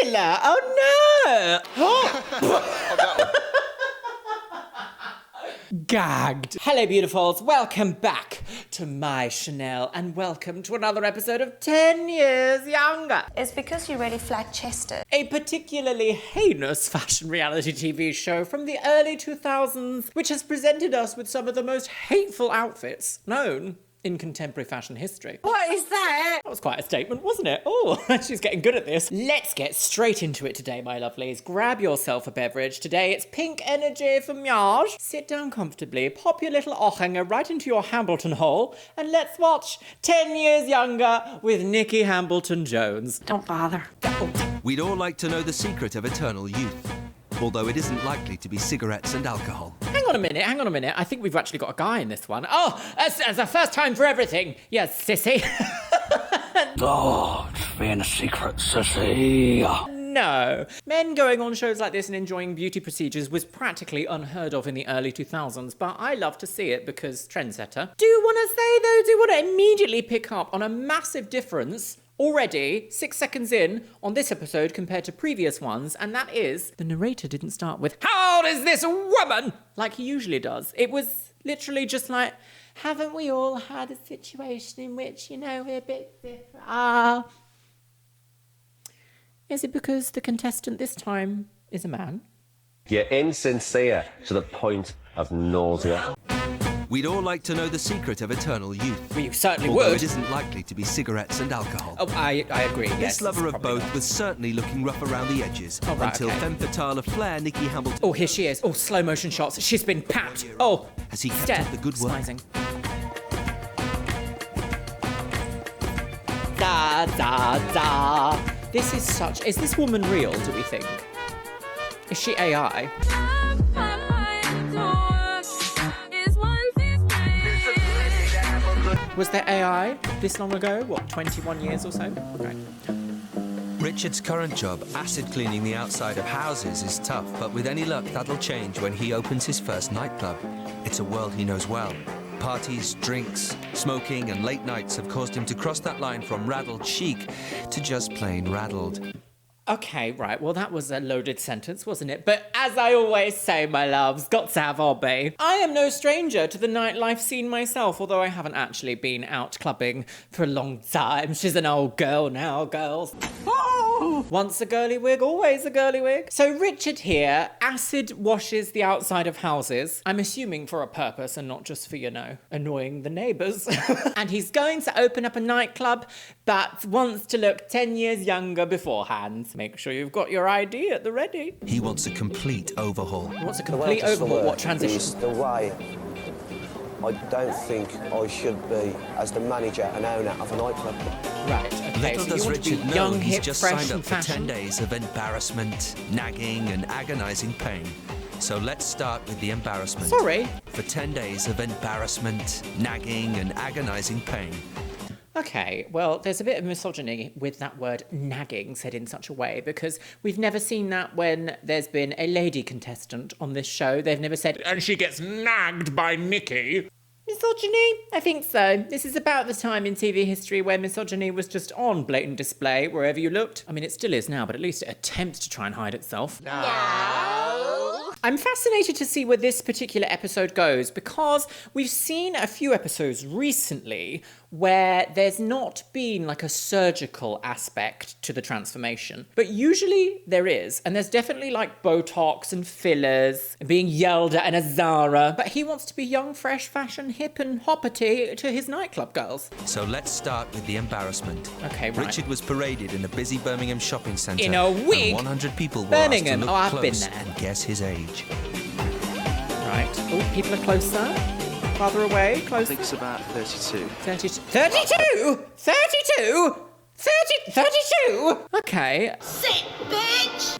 Killer! Oh no! Gagged. Hello, beautifuls. Welcome back to my Chanel, and welcome to another episode of 10 Years Younger. It's because you're really flat-chested. A particularly heinous fashion reality TV show from the early 2000s, which has presented us with some of the most hateful outfits known in contemporary fashion history. What is that? That was quite a statement, wasn't it? Oh, she's getting good at this. Let's get straight into it today, my lovelies. Grab yourself a beverage. Today it's pink energy for Miage. Sit down comfortably, pop your little Ochanger right into your Hambleton hole, and let's watch 10 Years Younger with Nicky Hambleton-Jones. Don't bother. We'd all like to know the secret of eternal youth, although it isn't likely to be cigarettes and alcohol. Hang on a minute. I think we've actually got a guy in this one. Oh, as a first time for everything. Yes, sissy. God, being a secret sissy. No. Men going on shows like this and enjoying beauty procedures was practically unheard of in the early 2000s, but I love to see it because trendsetter. Do want to immediately pick up on a massive difference already, 6 seconds in, on this episode compared to previous ones, and that is, the narrator didn't start with, "How old is this woman?" like he usually does. It was literally just like, haven't we all had a situation in which, we're a bit different? Is it because the contestant this time is a man? You're insincere to the point of nausea. We'd all like to know the secret of eternal youth. Well, you certainly although would. It isn't likely to be cigarettes and alcohol. Oh, I agree, yes. This lover of probably both not. was certainly looking rough around the edges, Oh, right, until okay. femme fatale of flair, Nicky Hambleton. Oh, here she is. Oh, slow motion shots. She's been papped. Oh, Has he kept stare. up the good work? Smizing. Da, da, da. This is such... Is this woman real, do we think? Is she AI? Was there AI this long ago? What, 21 years or so? Right. Richard's current job, acid cleaning the outside of houses, is tough, but with any luck, that'll change when he opens his first nightclub. It's a world he knows well. Parties, drinks, smoking, and late nights have caused him to cross that line from raddled chic to just plain raddled. Okay, right. Well, that was a loaded sentence, wasn't it? But as I always say, my loves, got to have hobby. I am no stranger to the nightlife scene myself, although I haven't actually been out clubbing for a long time. She's an old girl now, girls. Once a girly wig, always a girly wig. So Richard here acid washes the outside of houses. I'm assuming for a purpose and not just for, annoying the neighbours. And he's going to open up a nightclub, but wants to look 10 years younger beforehand. Make sure you've got your ID at the ready. He wants a complete overhaul. He wants a complete overhaul. What transition? Is the way I don't think I should be as the manager and owner of a nightclub. Right, okay, Little so you does want to Richard be know young, he's hip, just fresh signed and up for 10 fashion. days of embarrassment, nagging and agonising pain. So let's start with the embarrassment. Sorry? For 10 days of embarrassment, nagging and agonising pain. Okay, well, there's a bit of misogyny with that word nagging said in such a way, because we've never seen that when there's been a lady contestant on this show. They've never said, and she gets nagged by Nicky. Misogyny? I think so. This is about the time in TV history where misogyny was just on blatant display wherever you looked. I mean, it still is now, but at least it attempts to try and hide itself. I'm fascinated to see where this particular episode goes, because we've seen a few episodes recently where there's not been like a surgical aspect to the transformation. But usually there is, and there's definitely like Botox and fillers and being yelled at in a Zara. But he wants to be young, fresh, fashion, hip and hoppity to his nightclub girls. So let's start with the embarrassment. Okay, right. Richard was paraded in a busy Birmingham shopping centre. In a wig? And 100 people were Birmingham. asked to Oh, look I've been close there. and guess his age. Right. Oh, people are closer. Farther away. I Closer. think it's about 32. 32? 32? 32? 32? Okay. Sick bitch!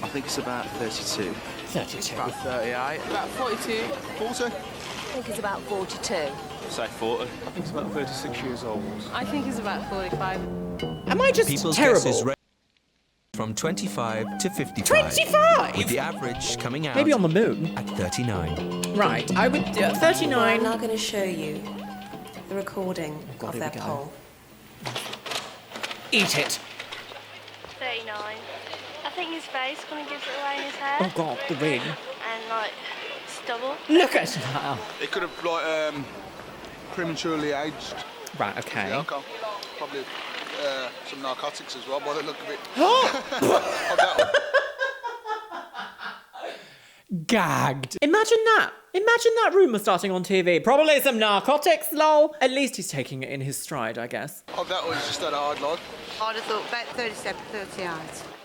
I think it's about 32. 32. About 38. About 42. 40. I think it's about 42. Say 40. I think it's about 36 years old. I think it's about 45. Am I just People's terrible? guesses range from 25 to 55. 25? With the average coming out Maybe on the moon. at 39. Right. I would... I'm 39. now going to show you the recording God, of here their we go. poll. Eat it. 39. I think his face kind of gives it away in his hair. Oh God, the ring. And like stubble. Look at that. They could have like prematurely aged. Right, okay. The alcohol. Probably some narcotics as well, by the look of it. Of that one. Gagged. Imagine that. Imagine that rumour starting on TV. Probably some narcotics, lol. At least he's taking it in his stride, I guess. Of that one, he's just had a hard life. I'd have thought about 37, 38.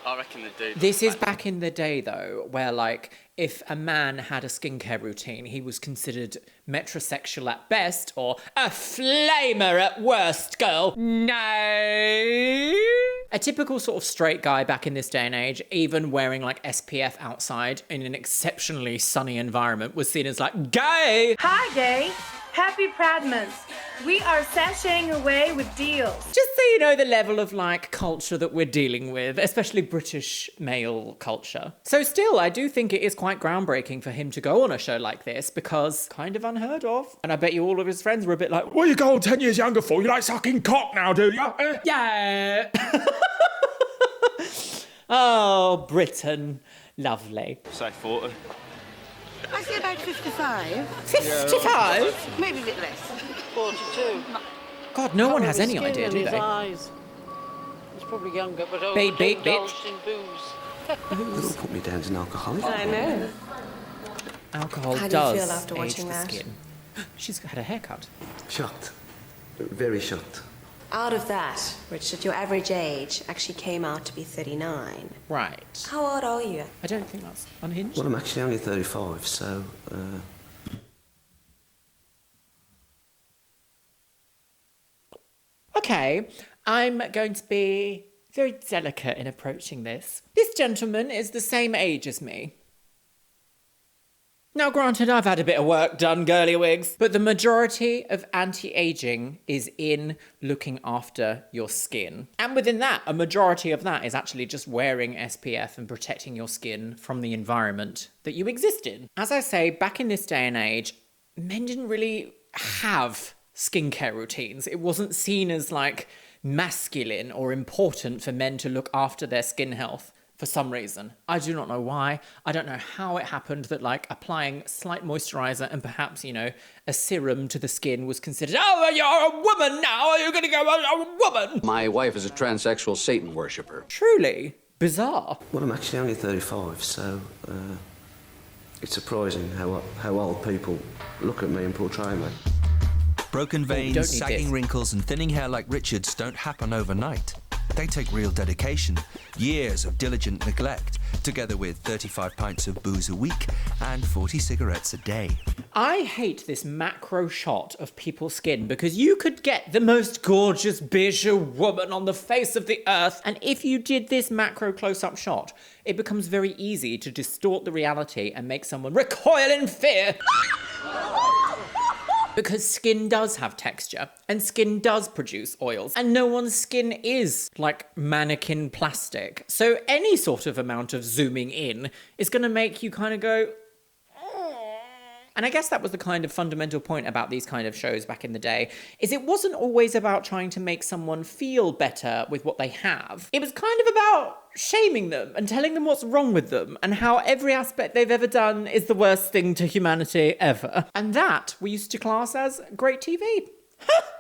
I reckon the dude. This is back in the day, though, where, like, if a man had a skincare routine, he was considered metrosexual at best or a flamer at worst, girl. No. A typical sort of straight guy back in this day and age, even wearing, like, SPF outside in an exceptionally sunny environment, was seen as, like, gay. Hi, gay. Happy Pride Month. We are sashaying away with deals. Just so you know the level of, like, culture that we're dealing with, especially British male culture. So still, I do think it is quite groundbreaking for him to go on a show like this, because kind of unheard of. And I bet you all of his friends were a bit like, what are you going 10 years younger for? You like sucking cock now, do you? Yeah. Oh, Britain. Lovely. Say 40. I say about 55. 55? Maybe a bit less. 42. God, no one has any idea, do his they? eyes. He's probably younger, but Beep, beep, overindulged bitch. in booze. They don't put me down as an alcoholic. I know. Alcohol How do you does feel after age watching the that? skin. She's had a haircut. Shocked. Very shocked. Out of that, Richard, your average age actually came out to be 39. Right. How old are you? I don't think that's unhinged. Well, I'm actually only 35, so... Okay, I'm going to be very delicate in approaching this. This gentleman is the same age as me. Now, granted, I've had a bit of work done, girly wigs, but the majority of anti-aging is in looking after your skin. And within that, a majority of that is actually just wearing SPF and protecting your skin from the environment that you exist in. As I say, back in this day and age, men didn't really have skincare routines. It wasn't seen as, like, masculine or important for men to look after their skin health. For some reason. I do not know why. I don't know how it happened that, like, applying slight moisturiser and perhaps, you know, a serum to the skin was considered, oh, you're a woman now, are you going to go a woman? My wife is a transsexual Satan worshipper. Truly bizarre. Well, I'm actually only 35, so it's surprising how old people look at me and portray me. Broken veins, sagging wrinkles, and thinning hair like Richard's don't happen overnight. They take real dedication, years of diligent neglect, together with 35 pints of booze a week and 40 cigarettes a day. I hate this macro shot of people's skin because you could get the most gorgeous bijou woman on the face of the earth, and if you did this macro close-up shot, it becomes very easy to distort the reality and make someone recoil in fear. Because skin does have texture, and skin does produce oils, and no one's skin is like mannequin plastic. So any sort of amount of zooming in is going to make you kind of go... And I guess that was the kind of fundamental point about these kind of shows back in the day, is it wasn't always about trying to make someone feel better with what they have. It was kind of about shaming them and telling them what's wrong with them and how every aspect they've ever done is the worst thing to humanity ever. And that we used to class as great TV.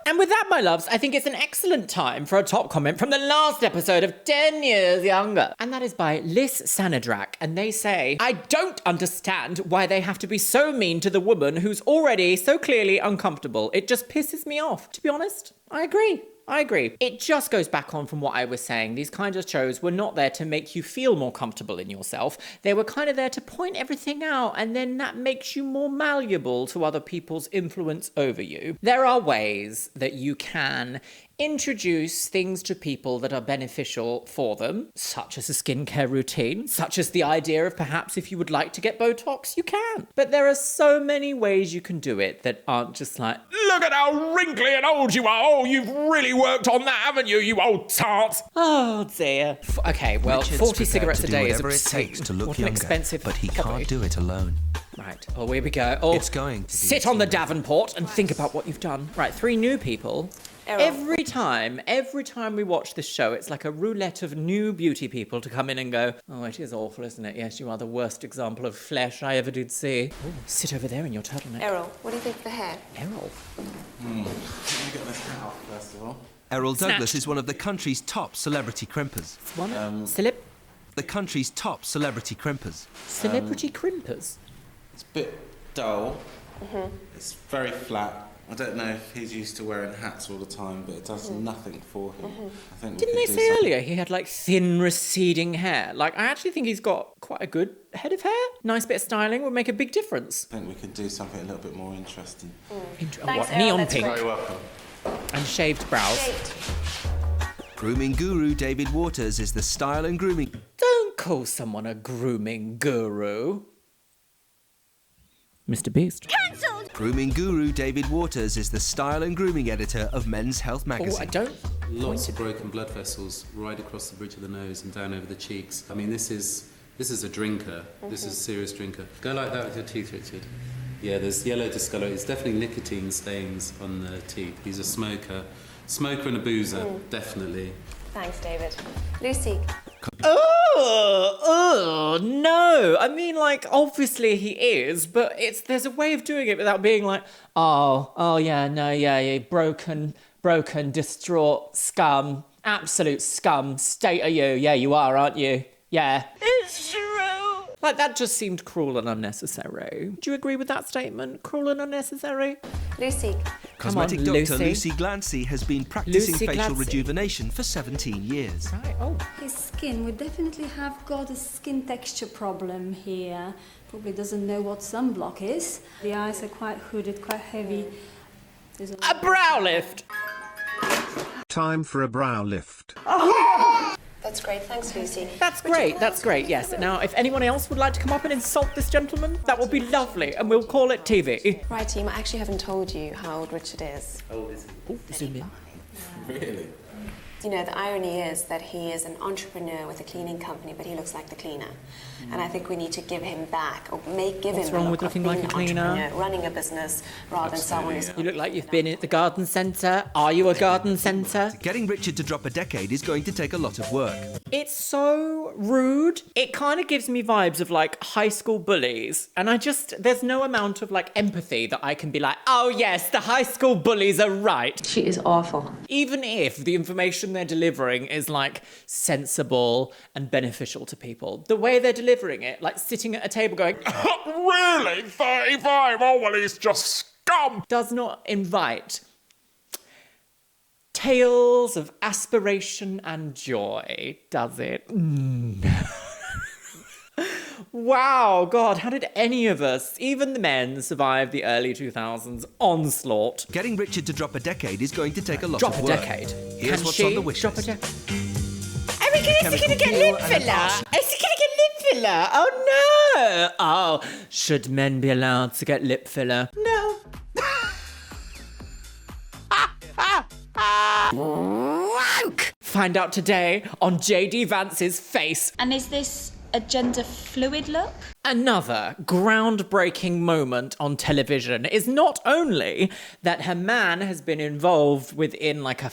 And with that, my loves, I think it's an excellent time for a top comment from the last episode of 10 Years Younger. And that is by Liz Sanadrak. And they say, I don't understand why they have to be so mean to the woman who's already so clearly uncomfortable. It just pisses me off. To be honest, I agree. It just goes back on from what I was saying. These kinds of shows were not there to make you feel more comfortable in yourself. They were kind of there to point everything out, and then that makes you more malleable to other people's influence over you. There are ways that you can introduce things to people that are beneficial for them, such as a skincare routine, such as the idea of perhaps if you would like to get Botox, you can. But there are so many ways you can do it that aren't just like, look at how wrinkly and old you are. Oh, you've really worked on that, haven't you, you old tart? Oh, dear. Okay, well, Richard's 40 prepared cigarettes to a do day is whatever obscene. it takes to look what an younger, expensive but he hobby. can't do it alone. Right. Oh, here we go. Oh, It's going to be sit on the Davenport and think about what you've done. Right, 3 new people. Every time we watch this show, it's like a roulette of new beauty people to come in and go, oh, it is awful, isn't it? Yes, you are the worst example of flesh I ever did see. Ooh, sit over there in your turtleneck. Errol, what do you think of the hair? Errol? Let me get this hat off first of all. Errol Douglas Snatched. is one of the country's top celebrity crimpers. The country's top celebrity crimpers. Celebrity crimpers? It's a bit dull. It's very flat. I don't know if he's used to wearing hats all the time, but it does nothing for him. I think Didn't they say earlier he had like thin receding hair? Like, I actually think he's got quite a good head of hair. Nice bit of styling would make a big difference. I think we could do something a little bit more interesting. Thanks, What, Errol, neon that's pink? great. Very welcome. And shaved brows. Shaped. Grooming guru David Waters is the style and grooming... Don't call someone a grooming guru. Mr. Beast. Cancelled! Grooming guru David Waters is the style and grooming editor of Men's Health Oh, magazine. I don't... Lots of broken blood vessels right across the bridge of the nose and down over the cheeks. I mean, this is a drinker. This is a serious drinker. Go like that with your teeth, Richard. Yeah, there's yellow discoloration. It's definitely nicotine stains on the teeth. He's a smoker. Smoker and a boozer, definitely. Thanks, David. Lucy. Oh, no. I mean, like, obviously he is, but there's a way of doing it without being like, yeah, broken, distraught, scum, absolute scum, state of you. Yeah, you are, aren't you? Yeah. It's true. Like, that just seemed cruel and unnecessary. Do you agree with that statement? Cruel and unnecessary? Lucy. Cosmetic Come on, doctor Lucy. Lucy Glancy has been practicing Lucy facial Glancy. rejuvenation for 17 years. Right, oh. His skin, we definitely have got a skin texture problem here. Probably doesn't know what sunblock is. The eyes are quite hooded, quite heavy. There's A brow lift! Time for a brow lift. That's great. Thanks, Lucy. That's great, yes. Now, if anyone else would like to come up and insult this gentleman, that would be lovely, and we'll call it TV. Right, team, I actually haven't told you how old Richard is. How old is he? Oh, zoom in. Really? You know, the irony is that he is an entrepreneur with a cleaning company, but he looks like the cleaner. And I think we need to give him back, or give What's him wrong the with look of looking being like a an cleaner? entrepreneur, running a business, rather than someone who's... You look like you've been at the garden centre. Are you a garden centre? Getting Richard to drop a decade is going to take a lot of work. It's so rude. It kind of gives me vibes of like high school bullies. And there's no amount of like empathy that I can be like, oh yes, the high school bullies are right. She is awful. Even if the information they're delivering is like sensible and beneficial to people. The way they're delivering it, like sitting at a table going, really? 35? Oh, well, he's just scum. Does not invite tales of aspiration and joy, does it? Wow, God, how did any of us, even the men, survive the early 2000s onslaught? Getting Richard to drop a decade is going to take a lot of work. Drop a decade. Here's Can what's she on the wish drop list. a decade? Oh my God, is he going to chemical get peel lip and an filler? arsenal. Is he going to get lip filler? Oh no! Oh, should men be allowed to get lip filler? No. Find out today on JD Vance's face. And is this a gender fluid look? Another groundbreaking moment on television is not only that her man has been involved within like a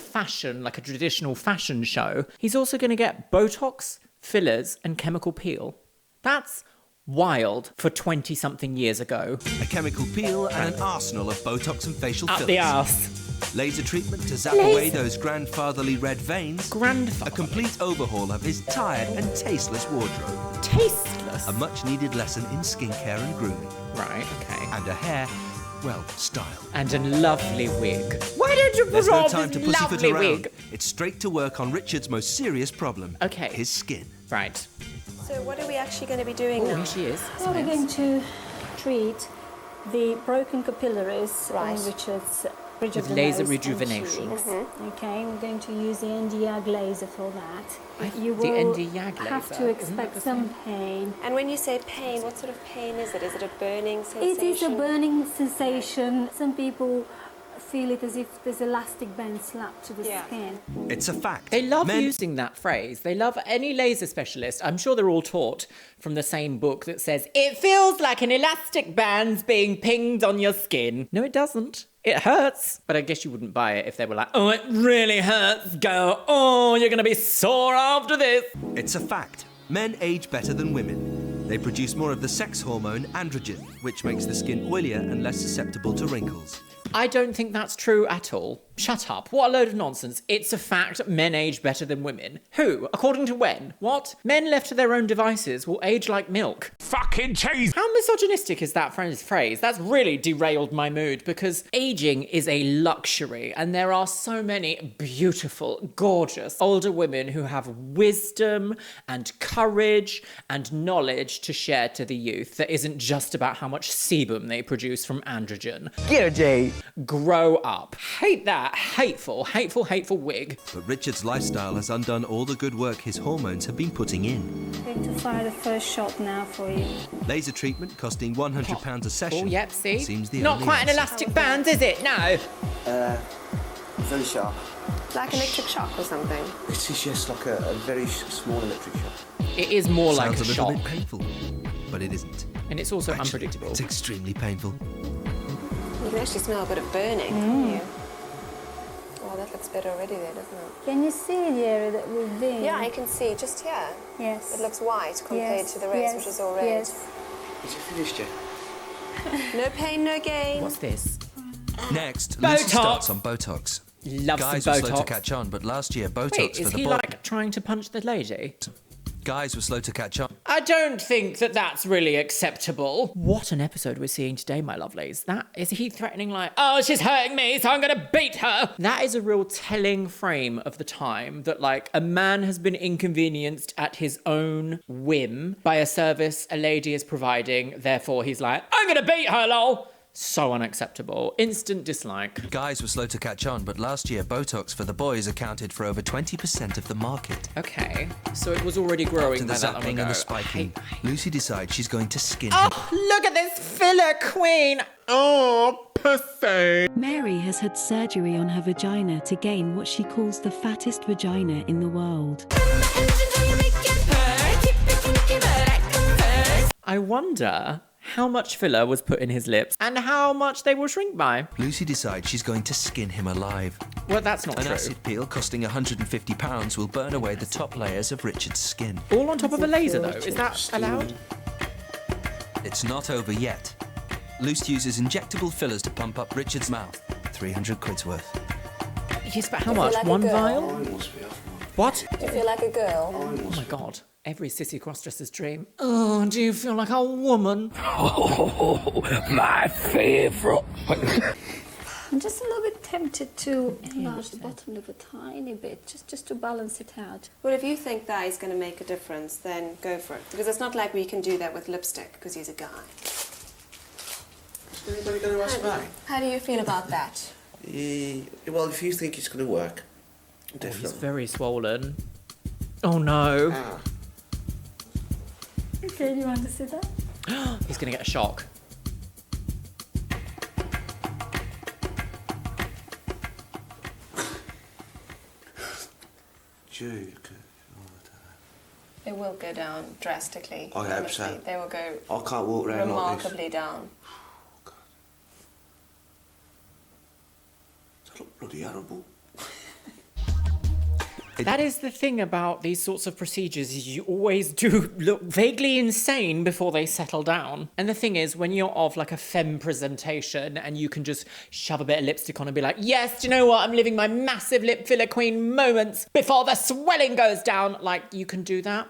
traditional fashion show, he's also going to get Botox, fillers, and chemical peel. That's wild for 20-something years ago. A chemical peel and an arsenal of Botox and facial Up fillers. the arse. Laser treatment to zap away those grandfatherly red veins. A complete overhaul of his tired and tasteless wardrobe. Tasteless? A much-needed lesson in skincare and grooming. Right, okay. And a hair, well, style. And a lovely wig. Why don't you There's put no on time to this pussyfoot lovely around. wig? It's straight to work on Richard's most serious problem. Okay. His skin. Right. So what are we actually going to be doing now? Here she is. Well, we're going to treat the broken capillaries Right. on Richard's bridge of With the laser nose and rejuvenation. cheeks. Okay, we're going to use the Nd:YAG laser for that. You the will Nd:YAG have laser, to isn't expect that the some pain. And when you say pain, what sort of pain is it? Is it a burning sensation? It is a burning sensation. Some people feel it as if there's elastic band slapped to the skin. It's a fact. They love using that phrase. They love any laser specialist. I'm sure they're all taught from the same book that says, it feels like an elastic band's being pinged on your skin. No, it doesn't. It hurts. But I guess you wouldn't buy it if they were like, oh, it really hurts, girl. Oh, you're going to be sore after this. It's a fact. Men age better than women. They produce more of the sex hormone androgen, which makes the skin oilier and less susceptible to wrinkles. I don't think that's true at all. Shut up. What a load of nonsense. It's a fact men age better than women. Who? According to when? What? Men left to their own devices will age like milk. Fucking cheese! How misogynistic is that phrase? That's really derailed my mood because aging is a luxury and there are so many beautiful, gorgeous older women who have wisdom and courage and knowledge to share to the youth that isn't just about how much sebum they produce from androgen. Get her, Jay. Grow up. Hate that. Hateful, hateful, hateful wig. But Richard's lifestyle has undone all the good work his hormones have been putting in. I'm going to fire the first shot now for you. Laser treatment costing £100 a session. Oh, yep, see? Seems the Not only quite an answer. elastic band, is it? No. Very sharp. Like electric shock or something. It is just like a very small electric shock. It is more like Sounds a a little shock. bit painful, but it isn't. And it's also Actually, unpredictable. It's extremely painful. You can actually smell a bit of burning, can't you? Oh, that looks better already there, doesn't it? Can you see the area that we've been? Yeah, I can see, just here. Yes. It looks white compared Yes, to the rest, yes, which is all red. yes. Is it finished yet? No pain, no gain. What's this? Next, Botox. Lucy starts on Botox. Love Guys some were slow to Botox. catch on, but last year Botox Wait, for is the he boy. like trying to punch the lady? Guys were slow to catch on. I don't think that that's really acceptable. What an episode we're seeing today, my lovelies. That is he threatening like, oh, she's hurting me, so I'm gonna beat her. That is a real telling frame of the time that like a man has been inconvenienced at his own whim by a service a lady is providing. Therefore, he's like, I'm gonna beat her, lol. So unacceptable. Instant dislike. Guys were slow to catch on, but last year Botox for the boys accounted for over 20% of the market. Okay, so it was already growing After the by that long zapping ago. and the spiking, Lucy decides she's going to skin him. Oh, look at this filler queen. Oh, pussy. Mary has had surgery on her vagina to gain what she calls the fattest vagina in the world. I wonder how much filler was put in his lips and how much they will shrink by. Lucy decides she's going to skin him alive. Well, that's not An true. acid peel costing £150 will burn away the top layers of Richard's skin. All on top of a laser, though. Is that allowed? It's not over yet. Lucy uses injectable fillers to pump up Richard's mouth. 300 quid's worth. Yes, but how I feel much? like a One girl. vial? What? Do you feel like a girl? Oh my god. Every sissy crossdresser's dream. Oh, do you feel like a woman? Oh, my favourite. I'm just a little bit tempted to enlarge the bottom lip a tiny bit, just to balance it out. Well, if you think that is going to make a difference, then go for it. Because it's not like we can do that with lipstick, because he's a guy. Is anybody going to ask me? How do you feel about that? Well, if you think it's going to work, Oh, he's definitely. very swollen. Oh no. Ah. Okay, you want to see that? He's gonna get a shock. Jude. It will go down drastically. I hope so. honestly. They will go I can't walk around like this. remarkably down. That look bloody horrible. That is the thing about these sorts of procedures, is you always do look vaguely insane before they settle down. And the thing is, when you're of like a femme presentation and you can just shove a bit of lipstick on and be like, yes, do you know what? I'm living my massive lip filler queen moments before the swelling goes down. Like, you can do that.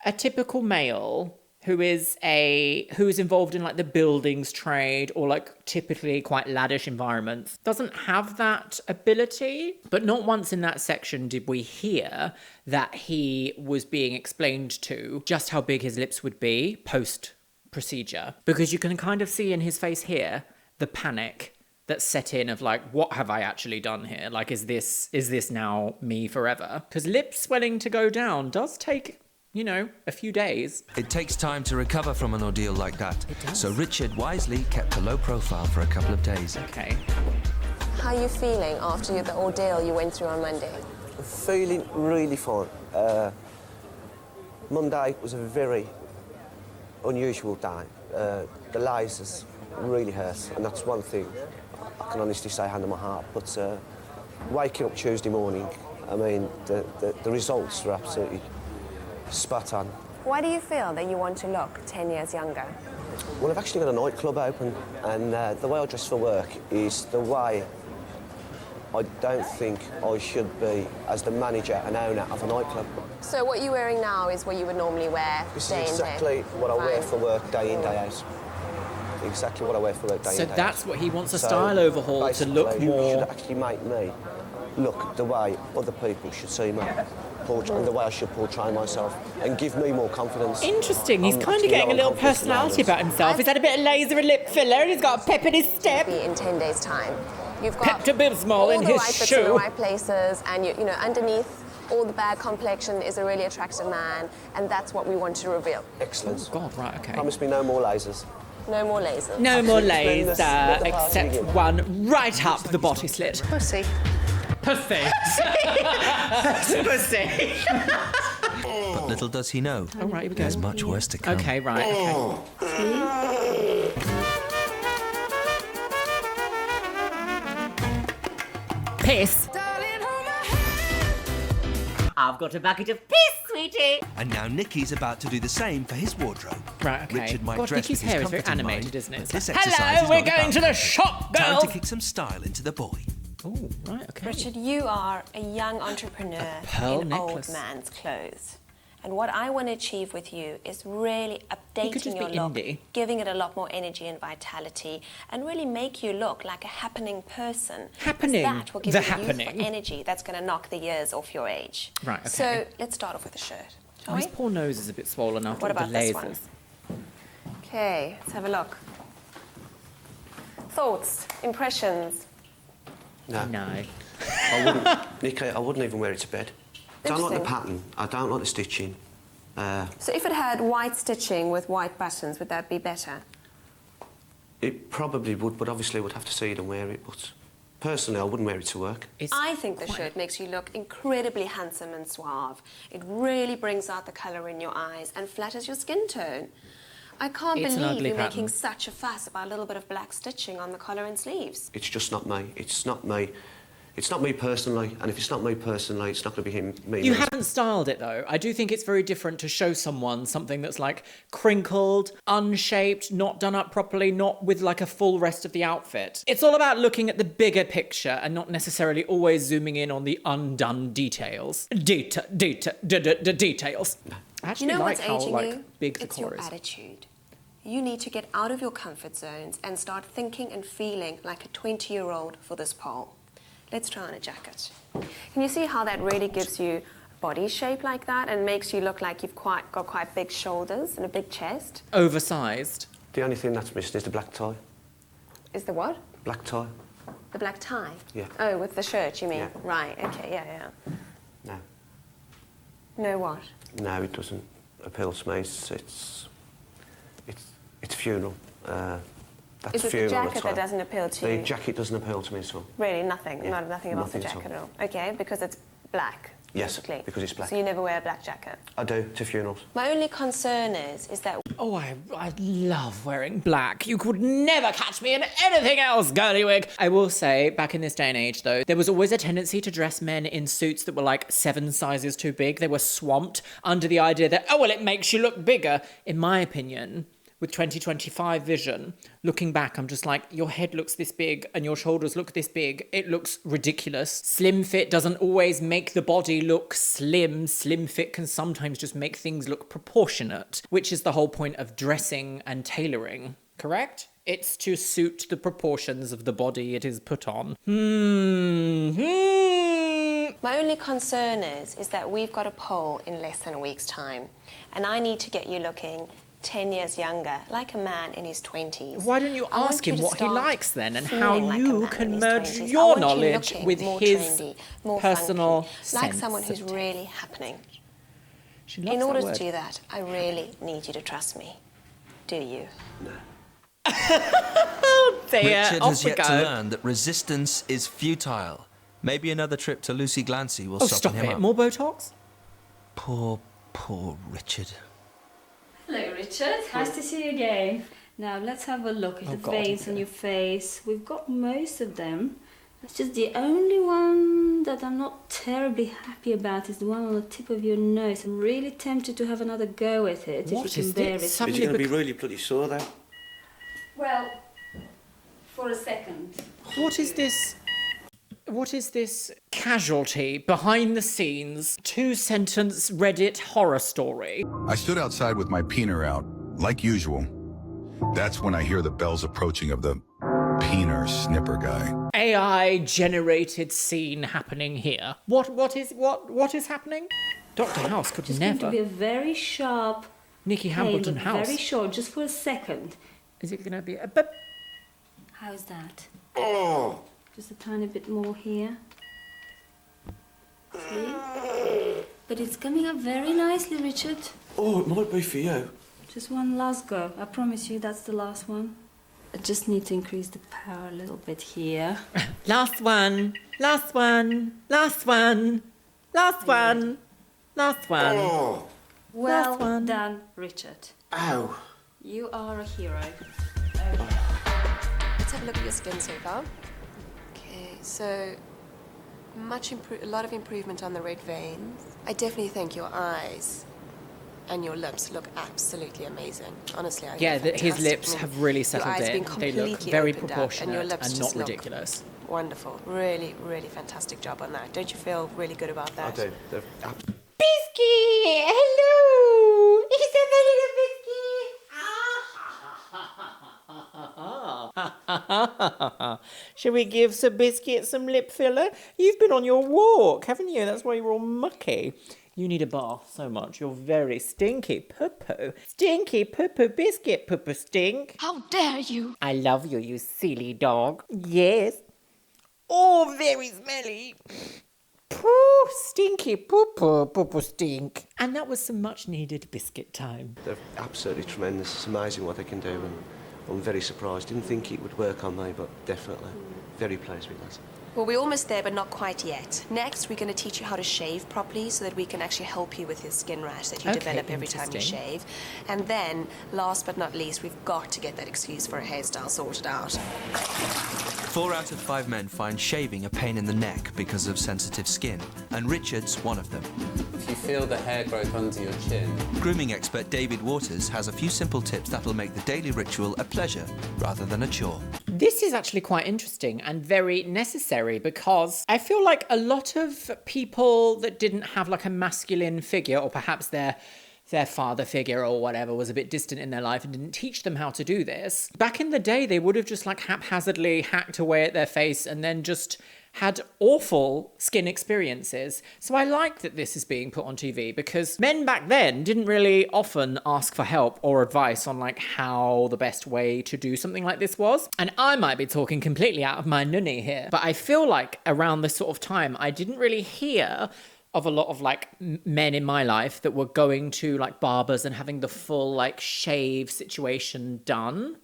A typical male who is involved in like the buildings trade or like typically quite laddish environments doesn't have that ability. But not once in that section did we hear that he was being explained to just how big his lips would be post procedure, because you can kind of see in his face here the panic that's set in of like, what have I actually done here? Like, is this now me forever? Because lip swelling to go down does take, you know, a few days. It takes time to recover from an ordeal like that. So Richard wisely kept a low profile for a couple of days. Okay. How are you feeling after the ordeal you went through on Monday? I'm feeling really fine. Monday was a very unusual day. The lasers really hurt, and that's one thing I can honestly say hand on my heart. But waking up Tuesday morning, I mean, the results are absolutely spot on. Why do you feel that you want to look 10 years younger? Well, I've actually got a nightclub open, and the way I dress for work is the way I don't think I should be as the manager and owner of a nightclub. So what you're wearing now is what you would normally wear This day is in, day exactly what I wear for work, day in, day out. Exactly what I wear for work, day in, day out. So that's what he wants a style overhaul to look more... You should actually make me look the way other people should see me. And the way I should portray myself and give me more confidence. Interesting. He's I'm kind of actually getting a low little on confidence personality at the about himself. He's had a bit of laser and lip filler and he's got a pep in his step. In 10 days' time. You've got Pepto-Bismol all in the his right bits shoe. in the right places, and you know, underneath all the bad complexion is a really attractive man, and that's what we want to reveal. Excellent. Oh, God, right, okay. Promise me no more lasers. No more lasers. No more laser, Let the party except begin. one right up the body slit. Pussy. Pussy. Pussy. But little does he know, Oh, right, here we go. there's much worse to come. Okay, right, okay. Piss. I've got a bucket of piss, sweetie. And now Nicky's about to do the same for his wardrobe. Right, okay. Richard might God, dress Nicky's with his hair is very comfort in animated, mind, isn't it? but It's this like, exercise hello, is we're not going about to the that. shop, Time girls. to kick some style into the boy. Oh, right, okay. Richard, you are a young entrepreneur pearl in necklace. old man's clothes. And what I want to achieve with you is really You could updating just your be look, indie. giving it a lot more energy and vitality, and really make you look like a happening person. 'Cause Happening. That will give The you the happening. youthful energy that's going to knock the years off your age. Right, okay. So let's start off with a shirt, shall His we? poor nose is a bit swollen after What all the about this lasers. one? Okay, let's have a look. Thoughts, impressions. No. No. I wouldn't, Nicky, I wouldn't even wear it to bed. I don't like the Interesting. pattern. I don't like the stitching. So if it had white stitching with white buttons, would that be better? It probably would, but obviously I would have to see it and wear it. But personally, I wouldn't wear it to work. I think the shirt makes you look incredibly handsome and suave. It really brings out the colour in your eyes and flatters your skin tone. I can't It's an believe ugly you're pattern. making such a fuss about a little bit of black stitching on the collar and sleeves. It's just not me. It's not me. It's not me personally, and if it's not me personally, it's not going to be me. You haven't styled it though. I do think it's very different to show someone something that's like crinkled, unshaped, not done up properly, not with like a full rest of the outfit. It's all about looking at the bigger picture and not necessarily always zooming in on the undone details. Details. I actually You know like what's how aging like you? big the It's collar your is. attitude. You need to get out of your comfort zones and start thinking and feeling like a 20-year-old for this poll. Let's try on a jacket. Can you see how that really gives you body shape like that and makes you look like you've got quite big shoulders and a big chest? Oversized. The only thing that's missing is the black tie. Is the what? Black tie. The black tie? Yeah. Oh, with the shirt, you mean? Yeah. Right, okay, yeah. No. No what? No, it doesn't appeal to me. It's funeral. That's Is it the funeral jacket attire. that doesn't appeal to you? The jacket doesn't appeal to me at all. Really, nothing? Yeah, Nothing about the nothing at jacket all. at all? Okay, because it's black, Yes, basically. because it's black. So you never wear a black jacket? I do, to funerals. My only concern is that... Oh, I love wearing black. You could never catch me in anything else, girlywig. I will say, back in this day and age, though, there was always a tendency to dress men in suits that were like 7 sizes too big. They were swamped under the idea that, oh, well, it makes you look bigger. In my opinion, with 2025 vision, looking back, I'm just like, your head looks this big and your shoulders look this big. It looks ridiculous. Slim fit doesn't always make the body look slim. Slim fit can sometimes just make things look proportionate, which is the whole point of dressing and tailoring, correct? It's to suit the proportions of the body it is put on. My only concern is that we've got a poll in less than a week's time, and I need to get you looking 10 years younger, like a man in his 20s. Why don't you I want ask you him to what he start likes then and feeling how like a you man in can his merge 20s. I your want you knowledge looking with more his trendy, more personal funky, like someone who's sense. really happening. She loves In that order word. to do that, I really need you to trust me. Do you? Richard off has we yet go. to learn that resistance is futile. Maybe another trip to Lucy Glancy will Oh, soften stop him it. up. More Botox? Poor Richard. Hello, Richard. Nice to see you again. Now let's have a look at Oh, the God, veins on okay. your face. We've got most of them. That's just the only one that I'm not terribly happy about is the one on the tip of your nose. I'm really tempted to have another go at it. What if you is can bear this? it. Suddenly You're going to be really bloody sore though. Well, for a second. What is this? What is this casualty behind the scenes 2-sentence Reddit horror story? I stood outside with my peener out, like usual. That's when I hear the bells approaching of the peener snipper guy. AI generated scene happening here. What is happening? Dr. House could Just going to never. be a very sharp Nicky pain, Hambleton but House. very short, just for a second. Is it going to be a but? How's that? Oh! Just a tiny bit more here. See? But it's coming up very nicely, Richard. Oh, it might be for you. Just one last go. I promise you that's the last one. I just need to increase the power a little bit here. Last one. Last one. Last one. Last one. Last one. Oh! Well Last one. done, Richard. Ow! You are a hero. Let's have a look at your skin so far. Okay, so a lot of improvement on the red veins. I definitely think your eyes and your lips look absolutely amazing. Honestly, I Yeah, think his fantastic. lips have really settled eyes in. being They look completely very opened up, proportionate and your lips and just not look ridiculous. Wonderful. Really, really fantastic job on that. Don't you feel really good about I that? do. Biscuit! Hello! Is that the little biscuit? Shall we give Sir Biscuit some lip filler? You've been on your walk, haven't you? That's why you're all mucky. You need a bath so much. You're very stinky poo-poo. Stinky poo-poo biscuit poo-poo stink. How dare you? I love you, you silly dog. Yes. Oh, very smelly. Poo, stinky poo-poo, poo-poo stink. And that was some much-needed biscuit time. They're absolutely tremendous. It's amazing what they can do, and I'm very surprised. Didn't think it would work on me, but definitely. Very pleased with that. Well, we're almost there, but not quite yet. Next, we're going to teach you how to shave properly so that we can actually help you with this skin rash that you Okay, develop every time you interesting. shave. And then, last but not least, we've got to get that excuse for a hairstyle sorted out. 4 out of 5 men find shaving a pain in the neck because of sensitive skin, and Richard's one of them. If you feel the hair growth under your chin, Grooming expert David Waters has a few simple tips that'll make the daily ritual a pleasure rather than a chore. This is actually quite interesting and very necessary because I feel like a lot of people that didn't have like a masculine figure, or perhaps their father figure or whatever was a bit distant in their life and didn't teach them how to do this. Back in the day, they would have just like haphazardly hacked away at their face and then just had awful skin experiences. So I like that this is being put on TV because men back then didn't really often ask for help or advice on like how the best way to do something like this was. And I might be talking completely out of my nunny here, but I feel like around this sort of time, I didn't really hear of a lot of like men in my life that were going to like barbers and having the full like shave situation done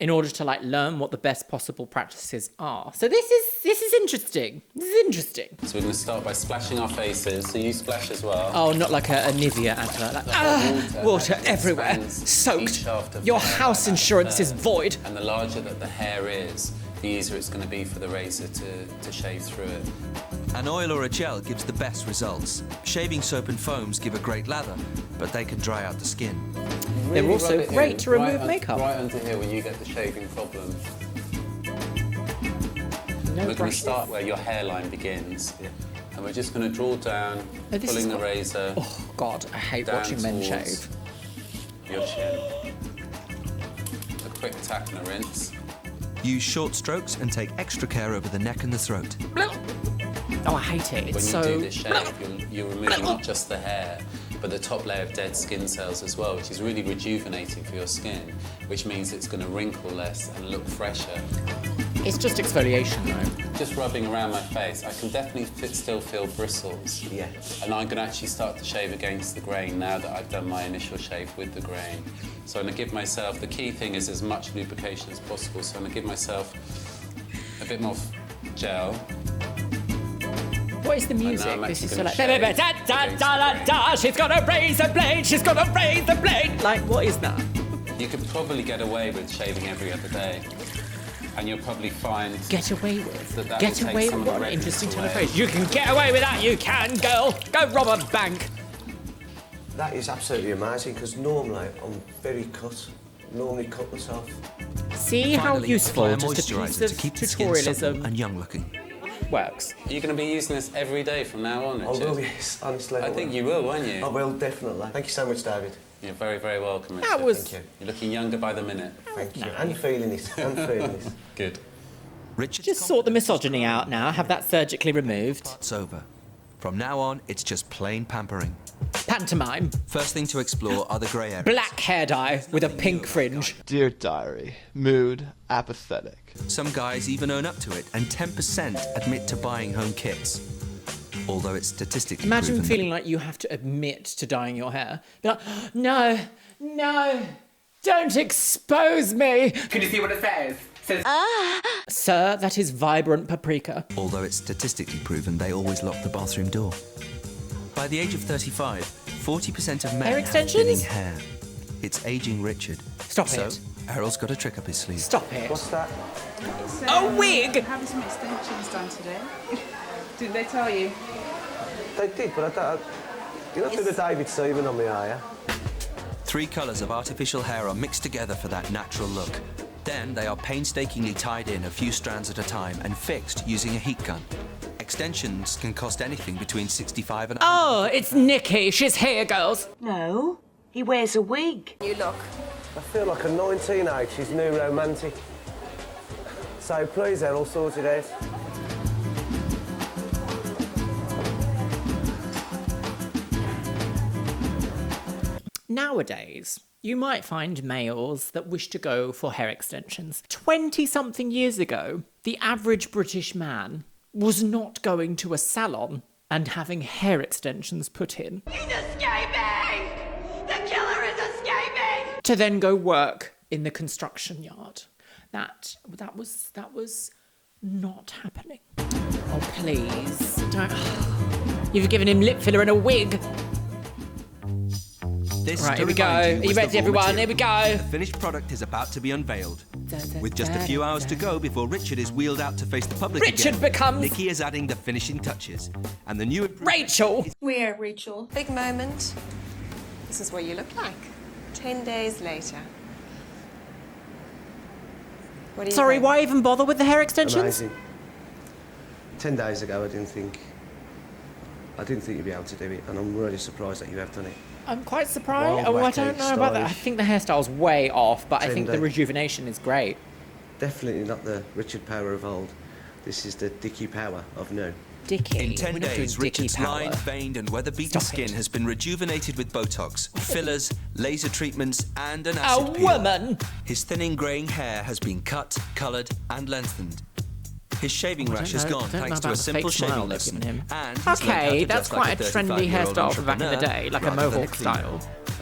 in order to like learn what the best possible practices are. So this is interesting. This is interesting. so we're going to start by splashing our faces. So you splash as well. Oh, not like a Nivea advert. Like, water everywhere, expands soaked. each shaft of Your hair house like that insurance is third. void. And the larger that the hair is, the easier it's going to be for the razor to shave through it. An oil or a gel gives the best results. Shaving soap and foams give a great lather, but they can dry out the skin. They're Really also rub it great in, to remove right makeup. Right under here where you get the shaving problem. No We're going to brushes. start where your hairline begins. And we're just going to draw down, Oh, this pulling is the quite- razor Oh God, I hate down watching men towards shave. your chin. A quick tap and a rinse. Use short strokes and take extra care over the neck and the throat. Oh, I hate it. It's When so... you do this shave, you're removing not just the hair, but the top layer of dead skin cells as well, which is really rejuvenating for your skin, which means it's going to wrinkle less and look fresher. It's just exfoliation though. Just rubbing around my face, I can definitely still feel bristles. Yeah. And I'm going to actually start to shave against the grain now that I've done my initial shave with the grain. So I'm going to give myself, the key thing is as much lubrication as possible, so I'm going to give myself a bit more gel. What is the now music? I'm This is so actually like... gonna Da, shave da, da, da, da, she's got a razor blade, she's got a razor blade. Like, what is that? You could probably get away with shaving every other day. And you'll probably find... Get away with? That Get will take away some with? of the What an redness interesting turn of away. phrase. You can get away with that, you can, girl. Go rob a bank. That is absolutely amazing, because normally I'm very cut. Normally cut myself. See how Finally, useful apply a just a piece moisturiser of to keep the skin supple tutorialism and young looking. works. You're going to be using this every day from now on, I Richard? will, yes, honestly. I think you will, won't you? I will, definitely. Thank you so much, David. You're very, very welcome, Richard. That was... Thank you. You're looking younger by the minute. Thank you. And feeling it. And feeling it. Good. Richard's Just sort the misogyny out now, have that surgically removed. It's over. From now on, it's just plain pampering. Pantomime. First thing to explore are the grey areas. Black hair dye with a pink fringe. Dear diary, mood apathetic. Some guys even own up to it, and 10% admit to buying home kits. Although it's statistically Imagine proven feeling like you have to admit to dyeing your hair. Be like, no, no, don't expose me. Can you see what it says? It says, Sir, that is vibrant paprika. Although it's statistically proven they always lock the bathroom door. By the age of 35, 40% of men Hair have extensions? thinning hair. It's ageing Richard. Stop so, it. Errol's got a trick up his sleeve. Stop it. What's that? A wig! Having some extensions done today. Did they tell you? They did, but I don't... You're not doing a David Seaman on me, are you? 3 colours of artificial hair are mixed together for that natural look. Then they are painstakingly tied in a few strands at a time and fixed using a heat gun. Extensions can cost anything between 65 and... Oh, it's Nicky. She's here, girls. No, he wears a wig. You look. I feel like a 1980s new romantic. So please, Errol, sort it out. Nowadays, you might find males that wish to go for hair extensions. 20-something years ago, the average British man was not going to a salon and having hair extensions put in. He's escaping! The killer is escaping! To then go work in the construction yard. That was not happening. Oh, please. Don't. You've given him lip filler and a wig. This Right, to here we go. remind Are you was ready, the raw everyone? Here we material. go. The finished product is about to be unveiled. With just a few hours to go before Richard is wheeled out to face the public Richard again, becomes- Nicky is adding the finishing touches. And the new... Rachel! Where, Rachel? Big moment. This is what you look like. 10 days later. What do you Sorry, think? why even bother with the hair extensions? Amazing. 10 days ago, I didn't think you'd be able to do it, and I'm really surprised that you have done it. I'm quite surprised. Wild, Oh, I wacky, don't know about that. I stylish. think the hairstyle's way off, but I think the Trendy. rejuvenation is great. Definitely not the Richard Power of old. This is the Dicky Power of new. Dicky. In 10 We're not doing days, Dicky Richard's power. lined, veined and weather-beaten Stop skin it. has been rejuvenated with Botox, fillers, laser treatments and an A acid peel. woman! His thinning greying hair has been cut, coloured and lengthened. His shaving rash has gone don't know thanks to about a the simple fake smile shaving they've lesson. given him. And he's learned how Okay, to that's dress like quite a trendy 35-year-old hairstyle from back in the entrepreneur day, like a rather than mohawk cleaner. style.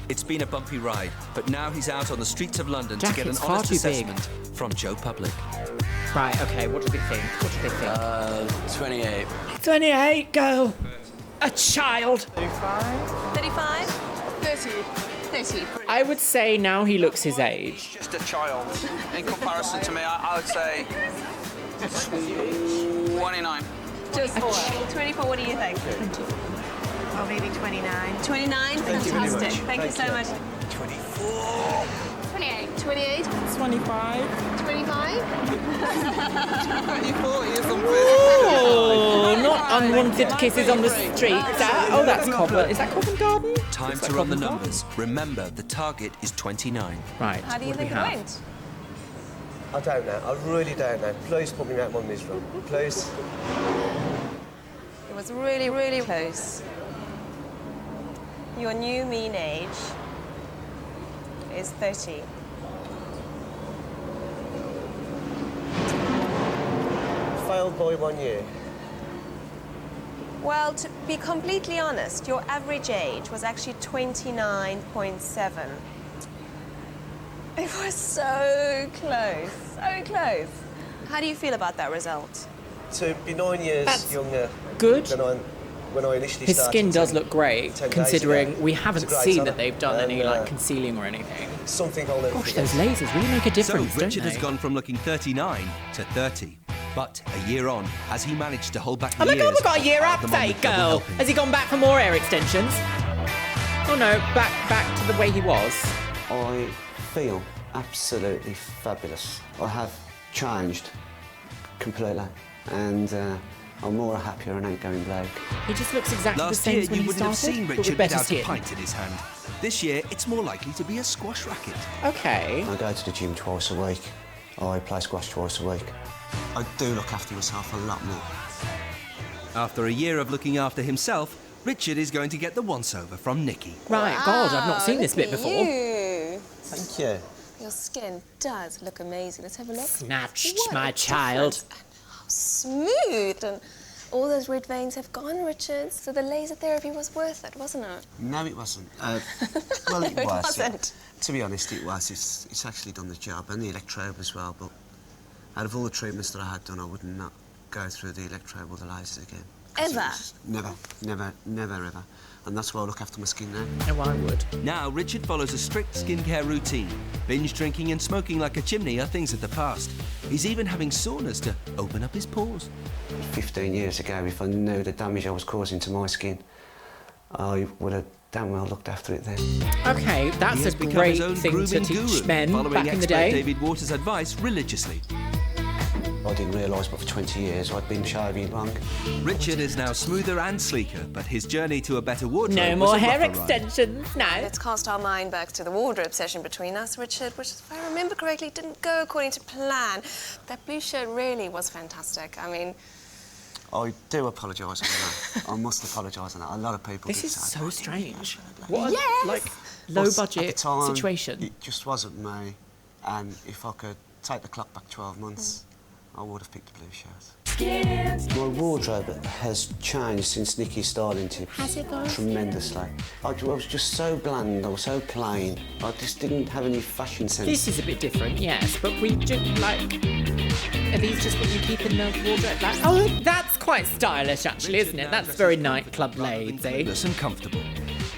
It's been a bumpy ride, but now he's out on the streets of London Jack, to get an it's far honest too big. assessment from Joe Public. Right, okay, what do they think? What do they think? 28. 28, girl. A child. 35? 30. I would say now he looks his age. Just a child. In comparison to me, I would say 29. Just 24, what do you think? Oh, maybe 29. 29? Thank you very much. Fantastic. Thank you so much. 24. 28. 28? 25. 25? 24 years on Oh, not unwanted kisses on the street. Oh, that's Covent. Is that Covent Garden? Time Looks to like run the Covent Garden. numbers. Remember, the target is 29. Right. How do you what we think it have? went? I don't know. I really don't know. Please put me out of my misery. Please. It was really, really close. Your new mean age is 30. Failed by 1 year. Well, to be completely honest, your average age was actually 29.7. It was so close, so close. How do you feel about that result? To be 9 years That's younger good. than when I initially His started skin does 10 look great, 10 days considering ago, we it was haven't a great seen honour. that they've done any And, like concealing or anything. Something I'll never Gosh, forget. those lasers really make a difference, So Richard don't has they? gone from looking 39 to 30. But a year on, has he managed to hold back the Oh my years? god, we've got a year or are the moment update, double girl! helping? Has he gone back for more hair extensions? Oh no, back to the way he was. I feel absolutely fabulous. I have changed completely, and I'm more happier and outgoing bloke. He just looks exactly the Last same year, as when you he wouldn't have started, seen but Richard with better without a skin. pint in his hand. This year, it's more likely to be a squash racket. Okay. I go to the gym twice a week. I play squash twice a week. I do look after myself a lot more. After a year of looking after himself, Richard is going to get the once-over from Nicky. Right, God, I've not seen this bit Look at before. you. Thank you. Your skin does look amazing. Let's have a look. Snatched, What my a child. difference. And how smooth. And all those red veins have gone, Richard. So the laser therapy was worth it, wasn't it? No, it wasn't. Well, it No, it was. wasn't. To be honest, it was. It's actually done the job, and the electrode as well. But out of all the treatments that I had done, I would not go through the electrode or the lasers again. 'Cause it Ever? was never, ever. And that's why I look after my skin now. No, I would. Now, Richard follows a strict skincare routine. Binge drinking and smoking like a chimney are things of the past. He's even having saunas to open up his pores. 15 years ago, if I knew the damage I was causing to my skin, I would have damn well looked after it then. Okay, that's He a has become great his own thing to grooming teach guru, men following back in the expert day. David Waters' advice religiously. I didn't realise, but for 20 years I'd been shaving wrong. Richard is now smoother and sleeker, but his journey to a better wardrobe No was more a hair rougher ride. extensions, no. Let's cast our mind back to the wardrobe session between us, Richard, which, if I remember correctly, didn't go according to plan. That blue shirt really was fantastic. I mean, I do apologise on that. I must apologise on that. A lot of people This did is say, so strange. What a, Yes! like, But at low-budget the time, situation. It just wasn't me, and if I could take the clock back 12 months, I would have picked the blue shirt. My wardrobe has changed since Nicky started to Has it though? tremendously. I was just so bland, I was so plain. I just didn't have any fashion sense. This is a bit different, yes, but we do, like... Are these just what you keep in the wardrobe? Like, oh, that's quite stylish, actually, isn't it? That's very nightclub lady. Clueless and comfortable.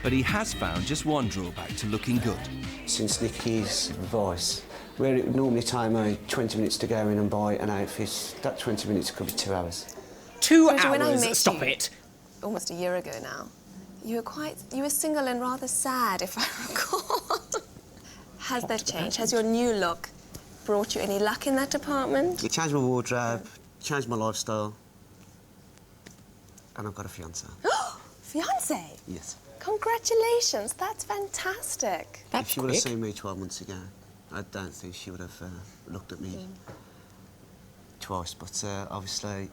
But he has found just one drawback to looking good. Since Nicky's voice, where it would normally take me 20 minutes to go in and buy an outfit, that 20 minutes could be 2 hours. 2 Richard, when I hours, met stop you- it. almost a year ago now, you were single and rather sad, if I recall. Has that changed? Has your new look brought you any luck in that department? It changed my wardrobe, changed my lifestyle, and I've got a fiancé. Fiance? Yes. Congratulations, that's fantastic. If she would have seen me 12 months ago, I don't think she would have looked at me twice. But obviously,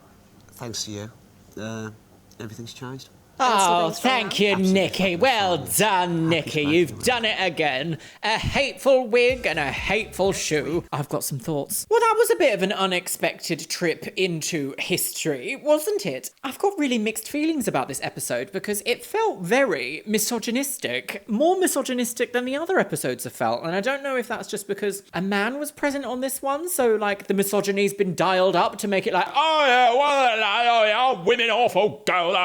thanks to you, everything's changed. Oh, thank you, Nicky. Well done, Nicky. You've done it again. A hateful wig and a hateful shoe. I've got some thoughts. Well, that was a bit of an unexpected trip into history, wasn't it? I've got really mixed feelings about this episode because it felt very misogynistic. More misogynistic than the other episodes have felt. And I don't know if that's just because a man was present on this one. So, like, the misogyny's been dialed up to make it like, oh, yeah, well, women awful girls.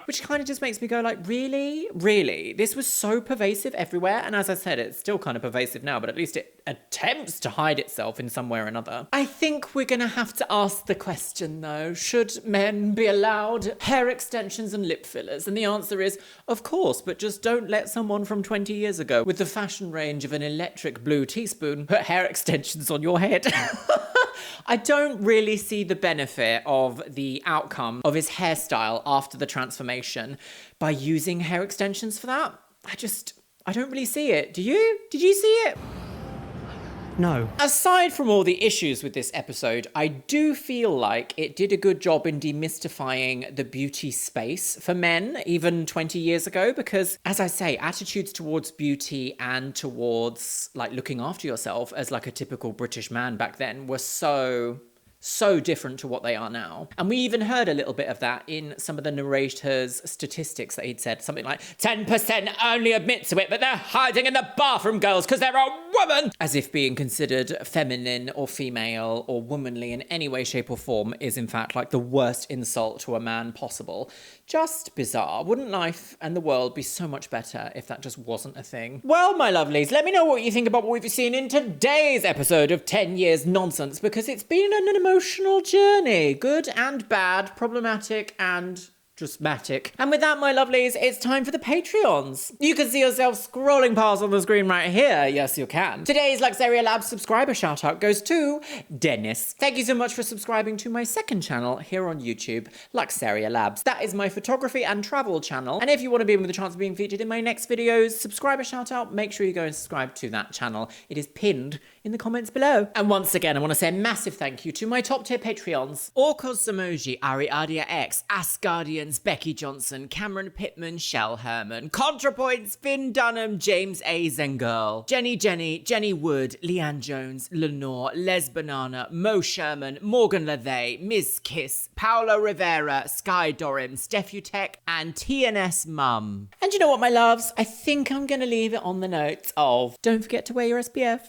Which kind of just makes me go like, really? Really? This was so pervasive everywhere. And as I said, it's still kind of pervasive now, but at least it attempts to hide itself in some way or another. I think we're going to have to ask the question, though. Should men be allowed hair extensions and lip fillers? And the answer is, of course, but just don't let someone from 20 years ago with the fashion range of an electric blue teaspoon put hair extensions on your head. I don't really see the benefit of the outcome of his hairstyle after the transformation by using hair extensions for that. I don't really see it. Do you? Did you see it? No. Aside from all the issues with this episode, I do feel like it did a good job in demystifying the beauty space for men, even 20 years ago, because, as I say, attitudes towards beauty and towards, like, looking after yourself as, like, a typical British man back then were so so different to what they are now. And we even heard a little bit of that in some of the narrator's statistics that he'd said, something like 10% only admit to it, but they're hiding in the bathroom, girls, because they're a woman! As if being considered feminine or female or womanly in any way, shape or form is in fact like the worst insult to a man possible. Just bizarre. Wouldn't life and the world be so much better if that just wasn't a thing? Well, my lovelies, let me know what you think about what we've seen in today's episode of 10 Years Nonsense, because it's been an emotional journey. Good and bad, problematic and dramatic. And with that, my lovelies, it's time for the Patreons. You can see yourself scrolling past on the screen right here. Yes, you can. Today's Luxeria Labs subscriber shout out goes to Dennis. Thank you so much for subscribing to my second channel here on YouTube, Luxeria Labs. That is my photography and travel channel. And if you want to be in with a chance of being featured in my next videos, subscriber shout out, make sure you go and subscribe to that channel. It is pinned in the comments below. And once again, I want to say a massive thank you to my top tier Patreons. Orkos Samoji, Ariadia X, Asgardians, Becky Johnson, Cameron Pittman, Shell Herman, ContraPoints, Finn Dunham, James A. Zengirl, Jenny Wood, Leanne Jones, Lenore, Les Banana, Mo Sherman, Morgan Lathay, Ms. Kiss, Paolo Rivera, Sky Dorim, Stephutek, and TNS Mum. And you know what, my loves? I think I'm going to leave it on the notes of don't forget to wear your SPF.